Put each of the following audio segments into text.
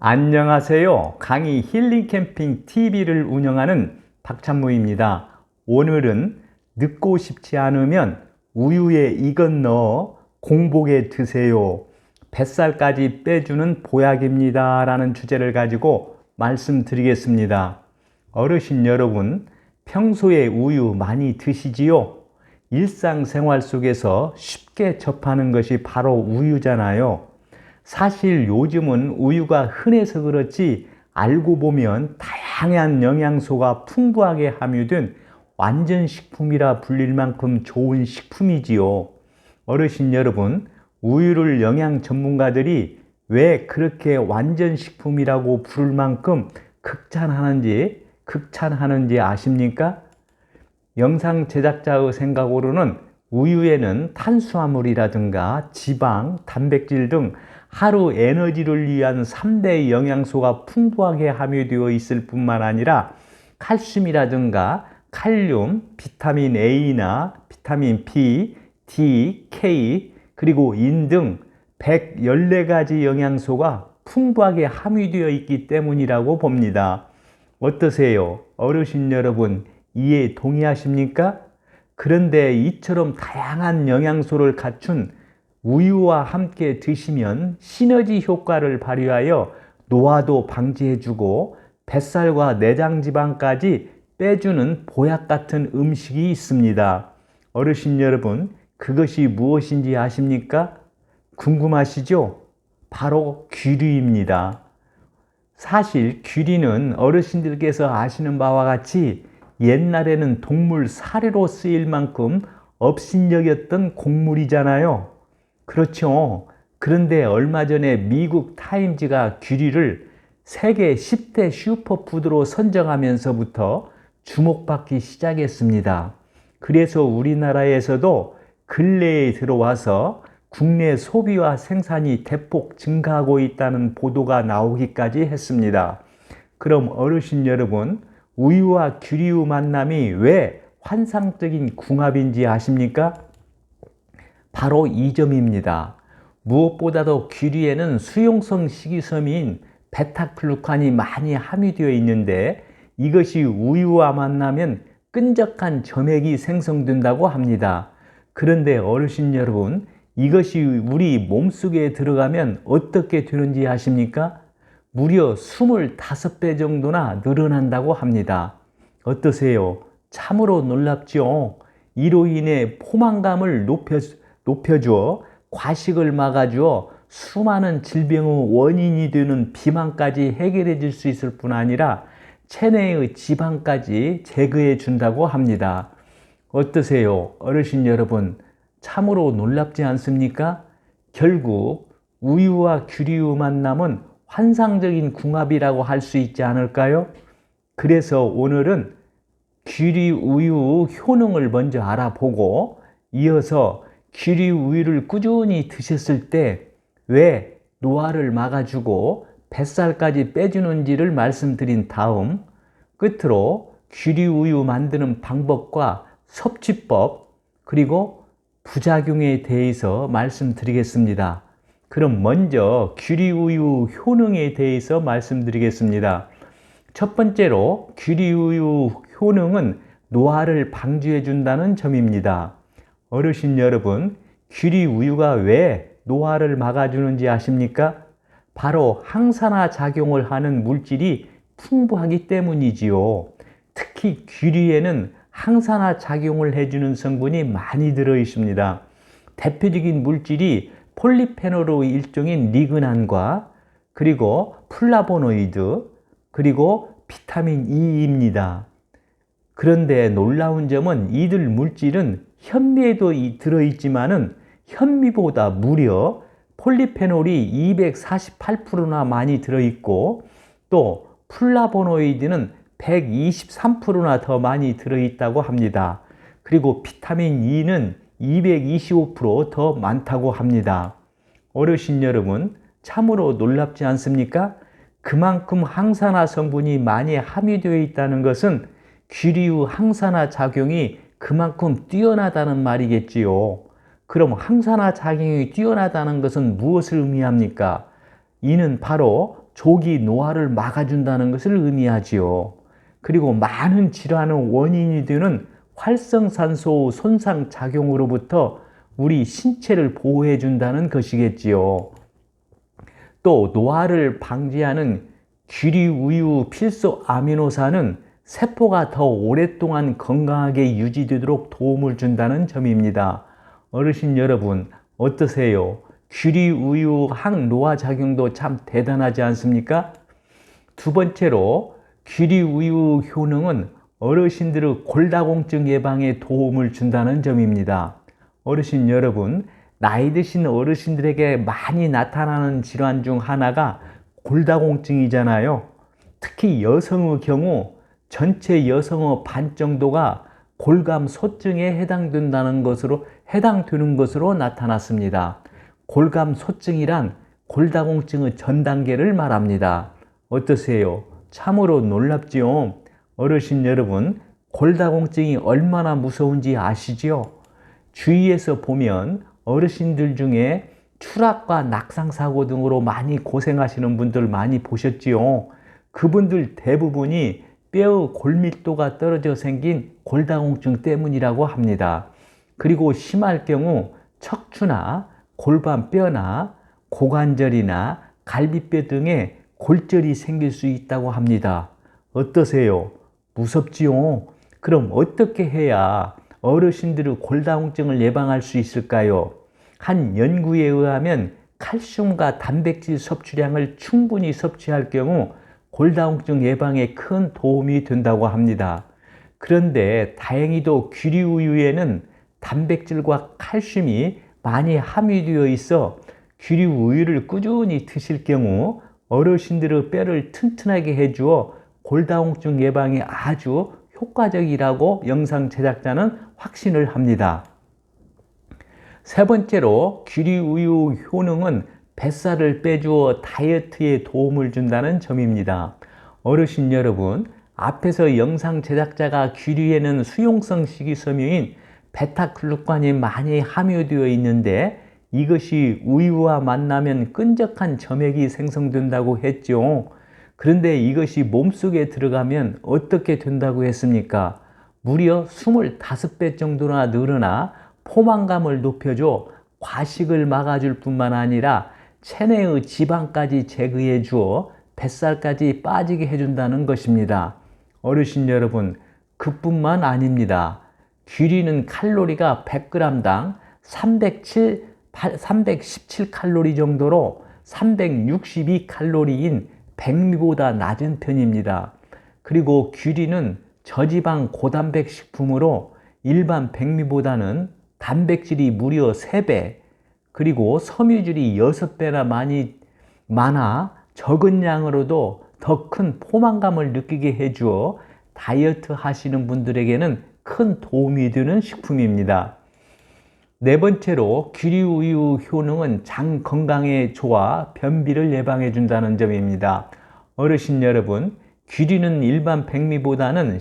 안녕하세요. 강의 힐링 캠핑 TV를 운영하는 박찬무입니다. 오늘은 늙고 싶지 않으면 우유에 이것 넣어 공복에 드세요. 뱃살까지 빼주는 보약입니다. 라는 주제를 가지고 말씀드리겠습니다. 어르신 여러분, 평소에 우유 많이 드시지요? 일상생활 속에서 쉽게 접하는 것이 바로 우유잖아요. 사실 요즘은 우유가 흔해서 그렇지 알고 보면 다양한 영양소가 풍부하게 함유된 완전 식품이라 불릴 만큼 좋은 식품이지요. 어르신 여러분, 우유를 영양 전문가들이 왜 그렇게 완전 식품이라고 부를 만큼 극찬하는지 아십니까? 영상 제작자의 생각으로는 우유에는 탄수화물이라든가 지방, 단백질 등 하루 에너지를 위한 3대 영양소가 풍부하게 함유되어 있을 뿐만 아니라 칼슘이라든가 칼륨, 비타민 A나 비타민 B, D, K, 그리고 인 등 114가지 영양소가 풍부하게 함유되어 있기 때문이라고 봅니다. 어떠세요? 어르신 여러분, 이에 동의하십니까? 그런데 이처럼 다양한 영양소를 갖춘 우유와 함께 드시면 시너지 효과를 발휘하여 노화도 방지해주고 뱃살과 내장 지방까지 빼주는 보약 같은 음식이 있습니다. 어르신 여러분, 그것이 무엇인지 아십니까? 궁금하시죠? 바로 귀리입니다. 사실 귀리는 어르신들께서 아시는 바와 같이 옛날에는 동물 사료로 쓰일 만큼 업신여겼던 곡물이잖아요. 그렇죠. 그런데 얼마 전에 미국 타임즈가 귀리를 세계 10대 슈퍼푸드로 선정하면서부터 주목받기 시작했습니다. 그래서 우리나라에서도 근래에 들어와서 국내 소비와 생산이 대폭 증가하고 있다는 보도가 나오기까지 했습니다. 그럼 어르신 여러분, 우유와 귀리의 만남이 왜 환상적인 궁합인지 아십니까? 바로 이 점입니다. 무엇보다도 귀리에는 수용성 식이섬유인 베타글루칸이 많이 함유되어 있는데 이것이 우유와 만나면 끈적한 점액이 생성된다고 합니다. 그런데 어르신 여러분, 이것이 우리 몸속에 들어가면 어떻게 되는지 아십니까? 무려 25배 정도나 늘어난다고 합니다. 어떠세요? 참으로 놀랍죠? 이로 인해 포만감을 높여주어 과식을 막아주어 수많은 질병의 원인이 되는 비만까지 해결해 줄 수 있을 뿐 아니라 체내의 지방까지 제거해 준다고 합니다. 어떠세요? 어르신 여러분, 참으로 놀랍지 않습니까? 결국 우유와 귀리의 만남은 환상적인 궁합이라고 할 수 있지 않을까요? 그래서 오늘은 귀리 우유의 효능을 먼저 알아보고 이어서 귀리 우유를 꾸준히 드셨을 때 왜 노화를 막아주고 뱃살까지 빼주는지를 말씀드린 다음 끝으로 귀리 우유 만드는 방법과 섭취법 그리고 부작용에 대해서 말씀드리겠습니다. 그럼 먼저 귀리 우유 효능에 대해서 말씀드리겠습니다. 첫 번째로 귀리 우유 효능은 노화를 방지해 준다는 점입니다. 어르신 여러분, 귀리 우유가 왜 노화를 막아주는지 아십니까? 바로 항산화 작용을 하는 물질이 풍부하기 때문이지요. 특히 귀리에는 항산화 작용을 해주는 성분이 많이 들어 있습니다. 대표적인 물질이 폴리페놀의 일종인 리그난과 그리고 플라보노이드 그리고 비타민 E입니다. 그런데 놀라운 점은 이들 물질은 현미에도 들어있지만은 현미보다 무려 폴리페놀이 248%나 많이 들어있고 또 플라보노이드는 123%나 더 많이 들어있다고 합니다. 그리고 비타민 E는 225%더 많다고 합니다. 어르신 여러분, 참으로 놀랍지 않습니까? 그만큼 항산화 성분이 많이 함유되어 있다는 것은 귀리의 항산화 작용이 그만큼 뛰어나다는 말이겠지요. 그럼 항산화 작용이 뛰어나다는 것은 무엇을 의미합니까? 이는 바로 조기 노화를 막아준다는 것을 의미하지요. 그리고 많은 질환의 원인이 되는 활성산소 손상 작용으로부터 우리 신체를 보호해 준다는 것이겠지요. 또 노화를 방지하는 귀리우유 필수 아미노산은 세포가 더 오랫동안 건강하게 유지되도록 도움을 준다는 점입니다. 어르신 여러분 어떠세요? 귀리우유 항노화 작용도 참 대단하지 않습니까? 두 번째로 귀리우유 효능은 어르신들의 골다공증 예방에 도움을 준다는 점입니다. 어르신 여러분, 나이 드신 어르신들에게 많이 나타나는 질환 중 하나가 골다공증이잖아요. 특히 여성의 경우 전체 여성의 반 정도가 골감소증에 해당되는 것으로 나타났습니다. 골감소증이란 골다공증의 전 단계를 말합니다. 어떠세요? 참으로 놀랍지요? 어르신 여러분, 골다공증이 얼마나 무서운지 아시지요? 주위에서 보면 어르신들 중에 추락과 낙상사고 등으로 많이 고생하시는 분들 많이 보셨지요? 그분들 대부분이 뼈의 골밀도가 떨어져 생긴 골다공증 때문이라고 합니다. 그리고 심할 경우 척추나 골반뼈나 고관절이나 갈비뼈 등에 골절이 생길 수 있다고 합니다. 어떠세요? 무섭지요? 그럼 어떻게 해야 어르신들의 골다공증을 예방할 수 있을까요? 한 연구에 의하면 칼슘과 단백질 섭취량을 충분히 섭취할 경우 골다공증 예방에 큰 도움이 된다고 합니다. 그런데 다행히도 귀리우유에는 단백질과 칼슘이 많이 함유되어 있어 귀리우유를 꾸준히 드실 경우 어르신들의 뼈를 튼튼하게 해주어 골다공증 예방에 아주 효과적이라고 영상 제작자는 확신을 합니다. 세 번째로 귀리우유 효능은 뱃살을 빼주어 다이어트에 도움을 준다는 점입니다. 어르신 여러분, 앞에서 영상 제작자가 귀리에는 수용성 식이섬유인 베타글루칸이 많이 함유되어 있는데 이것이 우유와 만나면 끈적한 점액이 생성된다고 했죠. 그런데 이것이 몸속에 들어가면 어떻게 된다고 했습니까? 무려 25배 정도나 늘어나 포만감을 높여줘 과식을 막아줄 뿐만 아니라 체내의 지방까지 제거해 주어 뱃살까지 빠지게 해준다는 것입니다. 어르신 여러분, 그뿐만 아닙니다. 귀리는 칼로리가 100g당 317칼로리 정도로 362칼로리인 백미보다 낮은 편입니다. 그리고 귀리는 저지방 고단백 식품으로 일반 백미보다는 단백질이 무려 3배, 그리고 섬유질이 6배나 많아 적은 양으로도 더 큰 포만감을 느끼게 해주어 다이어트 하시는 분들에게는 큰 도움이 되는 식품입니다. 네 번째로 귀리우유 효능은 장 건강에 좋아 변비를 예방해 준다는 점입니다. 어르신 여러분, 귀리는 일반 백미보다는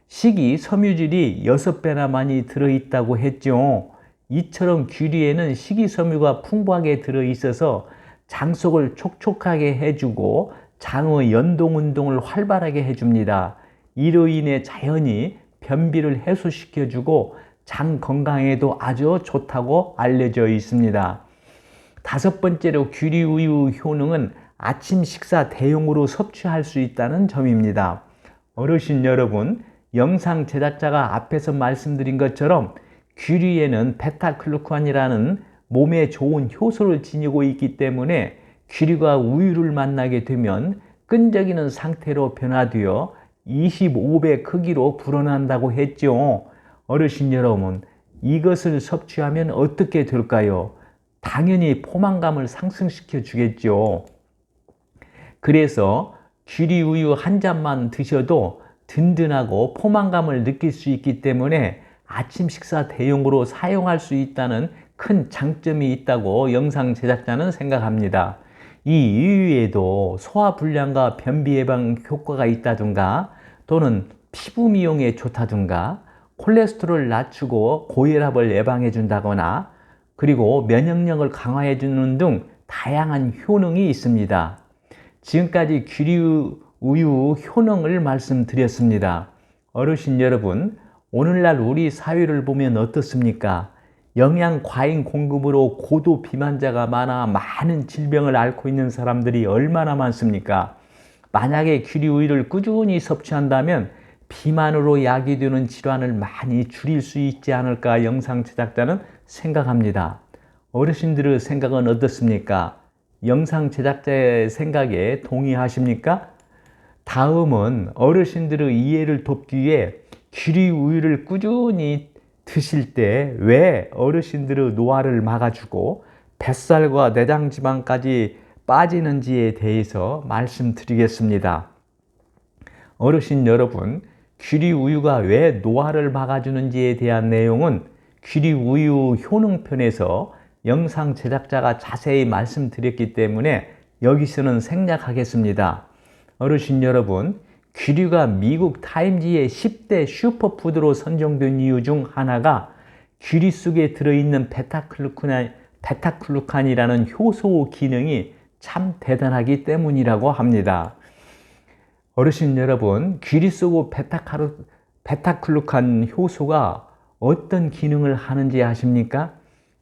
식이섬유질이 6배나 많이 들어있다고 했죠. 이처럼 귀리에는 식이섬유가 풍부하게 들어있어서 장 속을 촉촉하게 해주고 장의 연동운동을 활발하게 해줍니다. 이로 인해 자연히 변비를 해소시켜주고 장 건강에도 아주 좋다고 알려져 있습니다. 다섯 번째로 귀리우유 효능은 아침 식사 대용으로 섭취할 수 있다는 점입니다. 어르신 여러분, 영상 제작자가 앞에서 말씀드린 것처럼 귀리에는 베타글루칸이라는 몸에 좋은 효소를 지니고 있기 때문에 귀리가 우유를 만나게 되면 끈적이는 상태로 변화되어 25배 크기로 불어난다고 했죠. 어르신 여러분, 이것을 섭취하면 어떻게 될까요? 당연히 포만감을 상승시켜 주겠죠. 그래서 귀리우유 한 잔만 드셔도 든든하고 포만감을 느낄 수 있기 때문에 아침 식사 대용으로 사용할 수 있다는 큰 장점이 있다고 영상 제작자는 생각합니다. 이 이외에도 소화불량과 변비 예방 효과가 있다든가 또는 피부 미용에 좋다든가 콜레스테롤을 낮추고 고혈압을 예방해 준다거나 그리고 면역력을 강화해 주는 등 다양한 효능이 있습니다. 지금까지 귀리우유 효능을 말씀드렸습니다. 어르신 여러분, 오늘날 우리 사회를 보면 어떻습니까? 영양 과잉 공급으로 고도 비만자가 많아 많은 질병을 앓고 있는 사람들이 얼마나 많습니까? 만약에 귀리우유를 꾸준히 섭취한다면 비만으로 야기되는 질환을 많이 줄일 수 있지 않을까 영상 제작자는 생각합니다. 어르신들의 생각은 어떻습니까? 영상 제작자의 생각에 동의하십니까? 다음은 어르신들의 이해를 돕기 위해 귀리우유를 꾸준히 드실 때 왜 어르신들의 노화를 막아주고 뱃살과 내장지방까지 빠지는지에 대해서 말씀드리겠습니다. 어르신 여러분, 귀리우유가 왜 노화를 막아주는지에 대한 내용은 귀리우유 효능편에서 영상 제작자가 자세히 말씀드렸기 때문에 여기서는 생략하겠습니다. 어르신 여러분, 귀리가 미국 타임지의 10대 슈퍼푸드로 선정된 이유 중 하나가 귀리 속에 들어있는 베타글루칸이라는 효소 기능이 참 대단하기 때문이라고 합니다. 어르신 여러분, 귀리 속 베타글루칸 효소가 어떤 기능을 하는지 아십니까?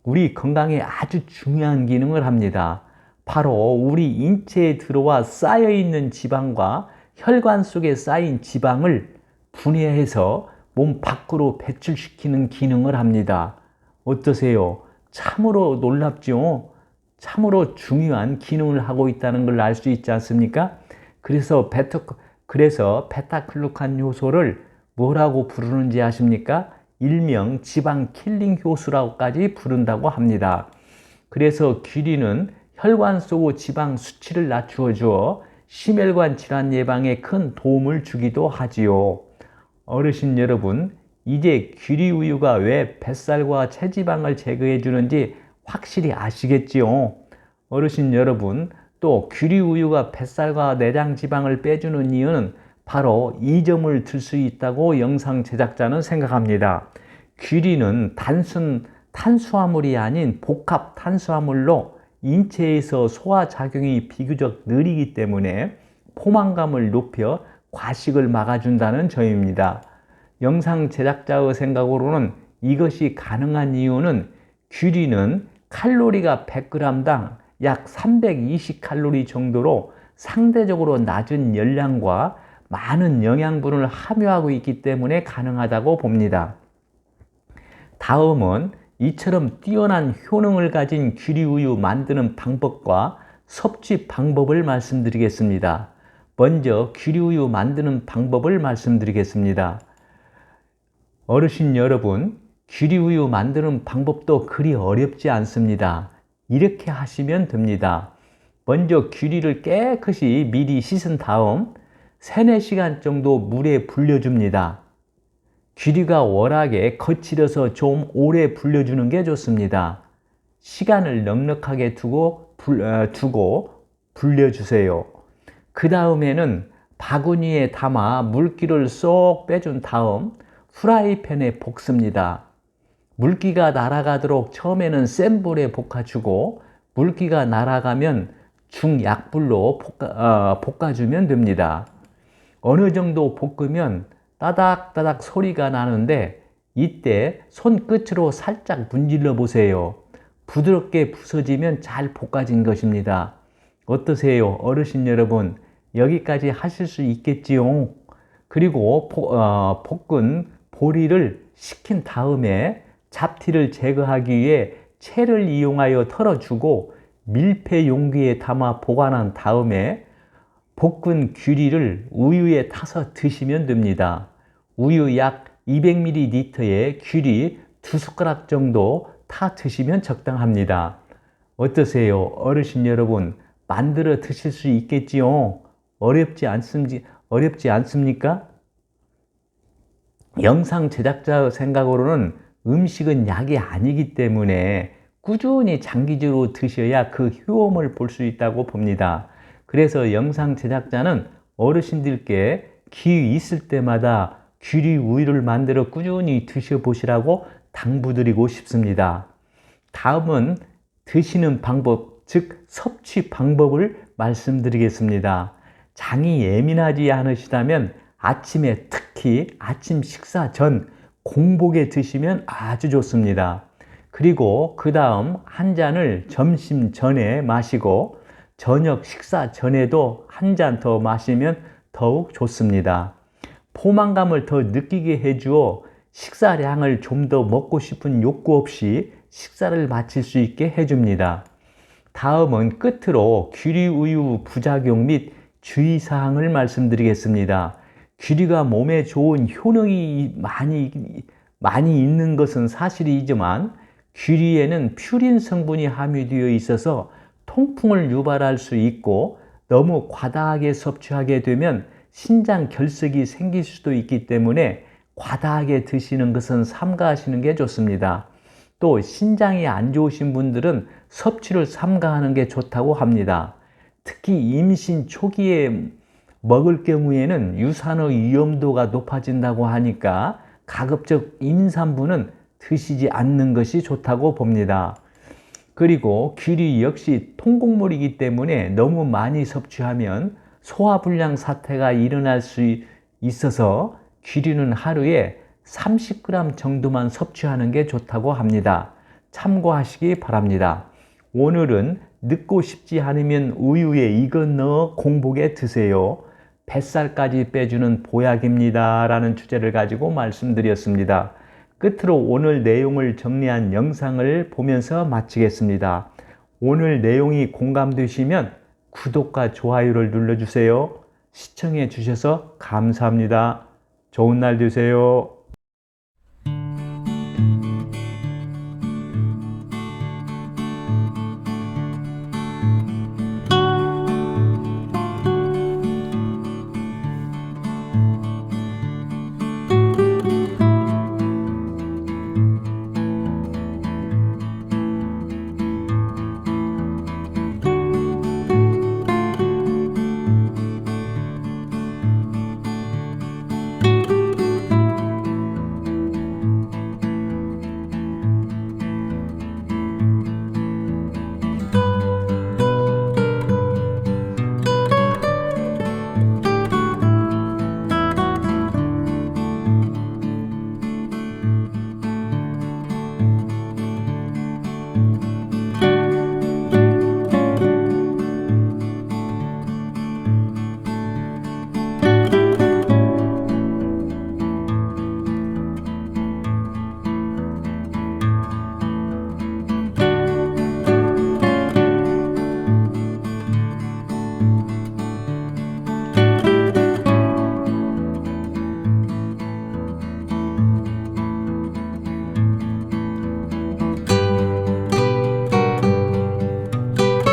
우리 건강에 아주 중요한 기능을 합니다. 바로 우리 인체에 들어와 쌓여있는 지방과 혈관 속에 쌓인 지방을 분해해서 몸 밖으로 배출시키는 기능을 합니다. 어떠세요? 참으로 놀랍죠? 참으로 중요한 기능을 하고 있다는 걸 알 수 있지 않습니까? 그래서 베타글루칸 효소를 뭐라고 부르는지 아십니까? 일명 지방 킬링 효소라고까지 부른다고 합니다. 그래서 귀리는 혈관 속 지방 수치를 낮추어 주어 심혈관 질환 예방에 큰 도움을 주기도 하지요. 어르신 여러분, 이제 귀리우유가 왜 뱃살과 체지방을 제거해 주는지 확실히 아시겠지요? 어르신 여러분, 또 귀리우유가 뱃살과 내장지방을 빼주는 이유는 바로 이 점을 들 수 있다고 영상 제작자는 생각합니다. 귀리는 단순 탄수화물이 아닌 복합 탄수화물로 인체에서 소화작용이 비교적 느리기 때문에 포만감을 높여 과식을 막아준다는 점입니다. 영상 제작자의 생각으로는 이것이 가능한 이유는 귀리는 칼로리가 100g당 약 320칼로리 정도로 상대적으로 낮은 열량과 많은 영양분을 함유하고 있기 때문에 가능하다고 봅니다. 다음은 이처럼 뛰어난 효능을 가진 귀리우유 만드는 방법과 섭취 방법을 말씀드리겠습니다. 먼저 귀리우유 만드는 방법을 말씀드리겠습니다. 어르신 여러분, 귀리우유 만드는 방법도 그리 어렵지 않습니다. 이렇게 하시면 됩니다. 먼저 귀리를 깨끗이 미리 씻은 다음 3-4시간 정도 물에 불려줍니다. 귀리가 워낙에 거칠어서 좀 오래 불려주는 게 좋습니다. 시간을 넉넉하게 두고 불려주세요. 그 다음에는 바구니에 담아 물기를 쏙 빼준 다음 후라이팬에 볶습니다. 물기가 날아가도록 처음에는 센 불에 볶아주고 물기가 날아가면 중약불로 볶아주면 됩니다. 어느 정도 볶으면 따닥따닥 소리가 나는데 이때 손끝으로 살짝 문질러 보세요. 부드럽게 부서지면 잘 볶아진 것입니다. 어떠세요? 어르신 여러분, 여기까지 하실 수 있겠지요? 그리고 볶은 보리를 식힌 다음에 잡티를 제거하기 위해 채를 이용하여 털어주고 밀폐 용기에 담아 보관한 다음에 볶은 귀리를 우유에 타서 드시면 됩니다. 우유 약 200ml에 귀리 2숟가락 정도 타 드시면 적당합니다. 어떠세요? 어르신 여러분, 만들어 드실 수 있겠지요? 어렵지 않습니까? 영상 제작자의 생각으로는 음식은 약이 아니기 때문에 꾸준히 장기적으로 드셔야 그 효험을 볼 수 있다고 봅니다. 그래서 영상 제작자는 어르신들께 기회 있을 때마다 귀리 우유를 만들어 꾸준히 드셔보시라고 당부드리고 싶습니다. 다음은 드시는 방법 즉 섭취 방법을 말씀드리겠습니다. 장이 예민하지 않으시다면 아침에 특히 아침 식사 전 공복에 드시면 아주 좋습니다. 그리고 그 다음 한 잔을 점심 전에 마시고 저녁 식사 전에도 한 잔 더 마시면 더욱 좋습니다. 포만감을 더 느끼게 해주어 식사량을 좀 더 먹고 싶은 욕구 없이 식사를 마칠 수 있게 해줍니다. 다음은 끝으로 귀리우유 부작용 및 주의사항을 말씀드리겠습니다. 귀리가 몸에 좋은 효능이 많이 있는 것은 사실이지만 귀리에는 퓨린 성분이 함유되어 있어서 통풍을 유발할 수 있고 너무 과다하게 섭취하게 되면 신장 결석이 생길 수도 있기 때문에 과다하게 드시는 것은 삼가하시는 게 좋습니다. 또 신장이 안 좋으신 분들은 섭취를 삼가하는 게 좋다고 합니다. 특히 임신 초기에 먹을 경우에는 유산의 위험도가 높아진다고 하니까 가급적 임산부는 드시지 않는 것이 좋다고 봅니다. 그리고 귀리 역시 통곡물이기 때문에 너무 많이 섭취하면 소화불량 사태가 일어날 수 있어서 귀리는 하루에 30g 정도만 섭취하는 게 좋다고 합니다. 참고하시기 바랍니다. 오늘은 늙고 싶지 않으면 우유에 이것 넣어 공복에 드세요. 뱃살까지 빼주는 보약입니다. 라는 주제를 가지고 말씀드렸습니다. 끝으로 오늘 내용을 정리한 영상을 보면서 마치겠습니다. 오늘 내용이 공감되시면 구독과 좋아요를 눌러주세요. 시청해 주셔서 감사합니다. 좋은 날 되세요.